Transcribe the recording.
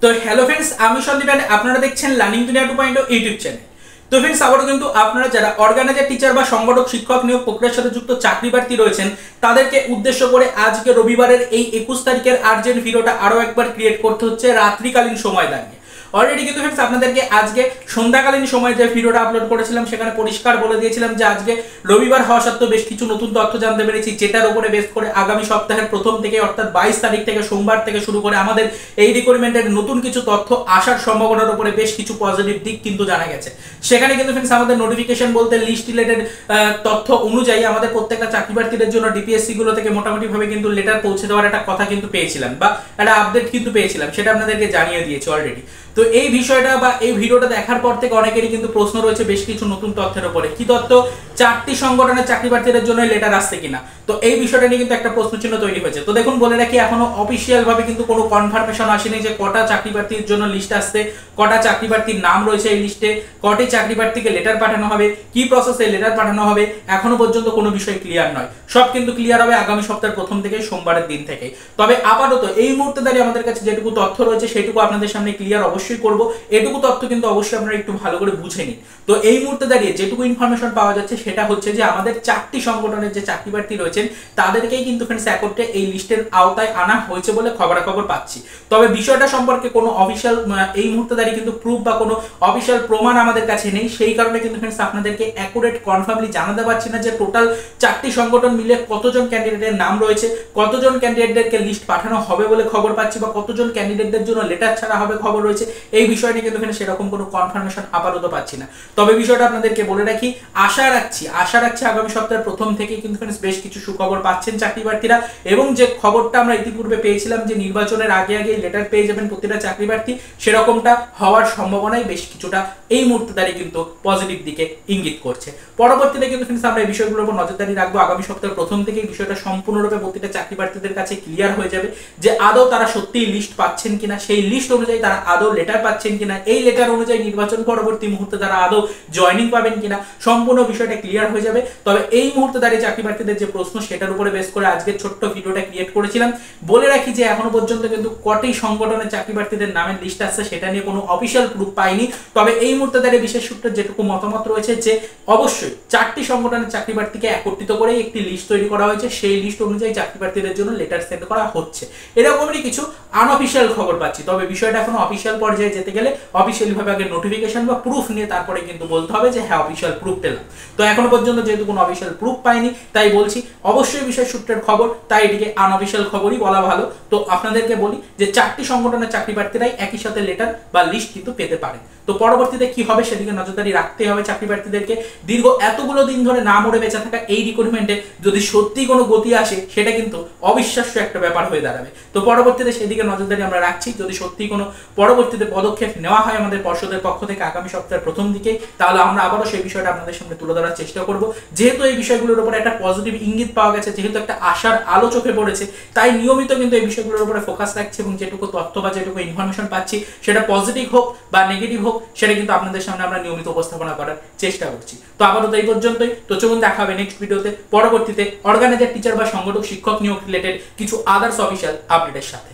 তো hello friends, আমি Sandeep and আপনারা দেখছেন লার্নিং দুনিয়া 2.0 ইউটিউব চ্যানেল। তো ফ্রেন্ডস, আবারও কিন্তু আপনারা যারা অর্গানাইজার টিচার বা সংগঠক শিক্ষক নিয়োগ প্রক্রিয়ার সাথে যুক্ত চাকরি প্রার্থী রয়েছেন তাদেরকে উদ্দেশ্য করে আজকে রবিবারের এই 21 তারিখের আর্জেন্ট ভিডিওটা আরও একবার ক্রিয়েট করতে হচ্ছে রাত্রিকালীন সময় দাঁড়িয়ে। অলরেডি কিন্তু ফ্রেন্ডস আপনাদেরকে আজকে সন্ধ্যাকালীন সময় যে ভিডিওটা আপলোড করেছিলাম সেখানে পরিষ্কার বলে দিয়েছিলাম যে আজকে রবিবার হওয়া সত্ত্বেও বেশ কিছু নতুন তথ্য জানতে পেরেছি, যেটার উপরে বেস করে আগামী সপ্তাহের প্রথম থেকে অর্থাৎ 22 তারিখ থেকে সোমবার থেকে শুরু করে আমাদের এই রিক্রুটমেন্টের নতুন কিছু তথ্য আসার সম্ভাবনার উপরে বেশ কিছু পজিটিভ দিক কিন্তু জানা গেছে। সেখানে কিন্তু ফ্রেন্ডস আমাদের নোটিফিকেশন বলতে লিস্ট রিলেটেড তথ্য অনুযায়ী আমাদের প্রত্যেকটা চাকরি প্রার্থীদের জন্য ডিপিএসসি গুলো থেকে মোটামুটিভাবে কিন্তু লেটার পৌঁছে দেওয়ার একটা কথা কিন্তু পেয়েছিলাম বা একটা আপডেট কিন্তু পেয়েছিলাম, সেটা আপনাদেরকে জানিয়ে দিয়েছি অলরেডি। তো এই বিষয়টা বা এই ভিডিওটা দেখার পর থেকে অনেকেরই কিন্তু প্রশ্ন রয়েছে বেশ কিছু নতুন তথ্যের উপরে। কি তথ্য? 4টি সংগঠনের চাকরি প্রার্থীদের জন্য লেটার আসছে কিনা। তো এই বিষয়টা নিয়ে কিন্তু একটা প্রশ্নচিহ্ন তৈরি হয়েছে। তো দেখুন, বলে রাখি এখনো অফিসিয়াল ভাবে কিন্তু কোনো কনফার্মেশন আসেনি যে কটা চাকরি প্রার্থীর জন্য লিস্ট আসছে, কটা চাকরি প্রার্থীর নাম রয়েছে এই লিস্টে, কটি চাকরি প্রার্থীকে লেটার পাঠানো হবে, কি প্রসেসে লেটার পাঠানো হবে, এখনো পর্যন্ত কোনো বিষয় ক্লিয়ার নয়। সব কিন্তু ক্লিয়ার হবে আগামী সপ্তাহের প্রথম থেকে সোমবারের দিন থেকে। তবে আপাতত এই মুহূর্তে দাঁড়িয়ে আমাদের কাছে যেটুকু তথ্য রয়েছে সেটুকু আপনাদের সামনে ক্লিয়ার অবশ্যই করব। এটুকু তথ্য কিন্তু অবশ্যই আপনারা একটু ভালো করে বুঝে নিন। তো এই মুহূর্তে দাঁড়িয়ে যেটুকু ইনফরমেশন পাওয়া যাচ্ছে সেটা হচ্ছে যে আমাদের 4টি সংগঠনের যে চাকরি প্রার্থী রয়েছেন তাদেরকেই কিন্তু ফ্রেন্ডস একত্রে এই লিস্টের আওতায় আনা হয়েছে বলে খবরাখবর পাচ্ছি। তবে বিষয়টা সম্পর্কে কোনো অফিসিয়াল এই মুহূর্তে দাঁড়িয়ে কিন্তু প্রুফ বা কোনো অফিসিয়াল প্রমাণ আমাদের কাছে নেই। সেই কারণে কিন্তু ফ্রেন্ডস আপনাদেরকে অ্যাকুরেট কনফার্মলি জানাতে পারছি না যে টোটাল 4টি সংগঠন মিলে কতজন ক্যান্ডিডেটের নাম রয়েছে, কতজন ক্যান্ডিডেটদেরকে লিস্ট পাঠানো হবে বলে খবর পাচ্ছি বা কতজন ক্যান্ডিডেটদের জন্য লেটার ছাড়া হবে খবর রয়েছে। এই বিষয় নিয়ে কিন্তু সেরকম কোনো কনফার্মেশন আপাতত পাচ্ছি না। তবে বিষয়টা আপনাদেরকে বলে রাখি, আশা রাখছি আগামী সপ্তাহের প্রথম থেকে কিন্তু বেশ কিছু সুখবর পাচ্ছেন চাকরি প্রার্থীরা। এবং যে খবরটা আমরা ইতিপূর্বে পেয়েছিলাম যে নির্বাচনের আগে লেটার পেয়ে যাবেন প্রতিটা চাকরি প্রার্থী, সেরকমটা হওয়ার সম্ভাবনাই বেশ কিছুটা এই মুহূর্তে দাঁড়িয়ে কিন্তু পজিটিভ দিকে ইঙ্গিত করছে। পরবর্তীতে কিন্তু আমরা এই বিষয়গুলোর উপর নজরদারি রাখবো। আগামী সপ্তাহের প্রথম থেকে এই বিষয়টা সম্পূর্ণরূপে প্রতিটা চাকরি প্রার্থীদের কাছে ক্লিয়ার হয়ে যাবে যে আদৌ তারা সত্যিই লিস্ট পাচ্ছেন কিনা, সেই লিস্ট অনুযায়ী তারা আদৌ লেটার পাচ্ছেন কিনা, এই লেটার অনুযায়ী নির্বাচন পরবর্তী মুহূর্তে তারা আদৌ জয়েনিং পাবেন কিনা, সম্পূর্ণ বিষয়টা ক্লিয়ার হয়ে যাবে। তবে এই মুহূর্তে দাঁড়িয়ে চাকরি প্রার্থীদের যে প্রশ্ন সেটার উপরে বেস করে আজকের ছোট্ট ভিডিওটা ক্রিয়েট করেছিলাম। বলে রাখি যে এখনো পর্যন্ত কিন্তু কটি সংগঠনের চাকরি প্রার্থীদের নামের লিস্ট আসছে সেটা নিয়ে কোনো অফিসিয়াল প্রুফ পাইনি। তবে এই মুহূর্তে দাঁড়িয়ে বিশেষ সূত্রে যেটুকু মতামত রয়েছে যে অবশ্যই 4টি সংগঠনের চাকরি প্রার্থীকে একত্রিত করে একটি লিস্ট তৈরি করা হয়েছে, সেই লিস্ট অনুযায়ী চাকরি প্রার্থীদের জন্য লেটার সেন্ড করা হচ্ছে। এরকমই কিছু আনঅফিসিয়াল খবর পাচ্ছি। তবে বিষয়টা এখনো অফিসিয়াল পর্যায়ে যেতে গেলে অফিসিয়ালি ভাবে আগে নোটিফিকেশন বা প্রুফ নিয়ে তারপরে কিন্তু বলতে হবে যে হ্যাঁ অফিসিয়াল প্রুফ পেলাম। তো এখনো পর্যন্ত যেহেতু কোনো অফিসিয়াল প্রুফ পাইনি তাই বলছি অবশ্যই বিষয় সূত্রের খবর, তাই এটিকে আনঅফিসিয়াল খবরই বলা ভালো। তো আপনাদেরকে বলি যে 4টি সংগঠনের চাকরি প্রার্থীরাই একই সাথে লেটার বা লিস্ট কিন্তু পেতে পারেন। তো পরবর্তীতে কি হবে সেদিকে নজরদারি রাখতে হবে চাকরি প্রার্থীদেরকে। দীর্ঘ এতগুলো দিন ধরে না মরে বেঁচে থাকা এই রিক্রুটমেন্টে যদি সত্যি কোনো গতি আসে সেটা কিন্তু অবিশ্বাস্য একটা ব্যাপার হয়ে দাঁড়াবে। তো পরবর্তীতে সেদিকে নজরদারি আমরা রাখছি। যদি সত্যি কোনো পরবর্তীতে পদক্ষেপ নেওয়া হয় আমাদের পর্ষদের পক্ষ থেকে আগামী সপ্তাহের প্রথম দিকে, তাহলে আমরা আবারও সেই বিষয়টা আপনাদের সামনে তুলে ধরার চেষ্টা করব। যেহেতু এই বিষয়গুলোর উপরে একটা পজিটিভ ইঙ্গিত পাওয়া গেছে, যেহেতু একটা আশার আলো চোখে পড়েছে, তাই নিয়মিত কিন্তু এই বিষয়গুলোর উপরে ফোকাস রাখছি এবং যেটুকু তথ্য বা যেটুকু ইনফরমেশন পাচ্ছি সেটা পজিটিভ হোক বা নেগেটিভ হোক সেটা কিন্তু আপনাদের সামনে আমরা নিয়মিত উপস্থাপনা করার চেষ্টা করছি। তো আপাতত এই পর্যন্তই। তো চলুন দেখা হবে নেক্সট ভিডিওতে পরবর্তীতে অর্গানাইজার টিচার বা সংগঠক শিক্ষক নিয়োগ রিলেটেড কিছু আদার্স অফিসিয়াল আপডেটের সাথে।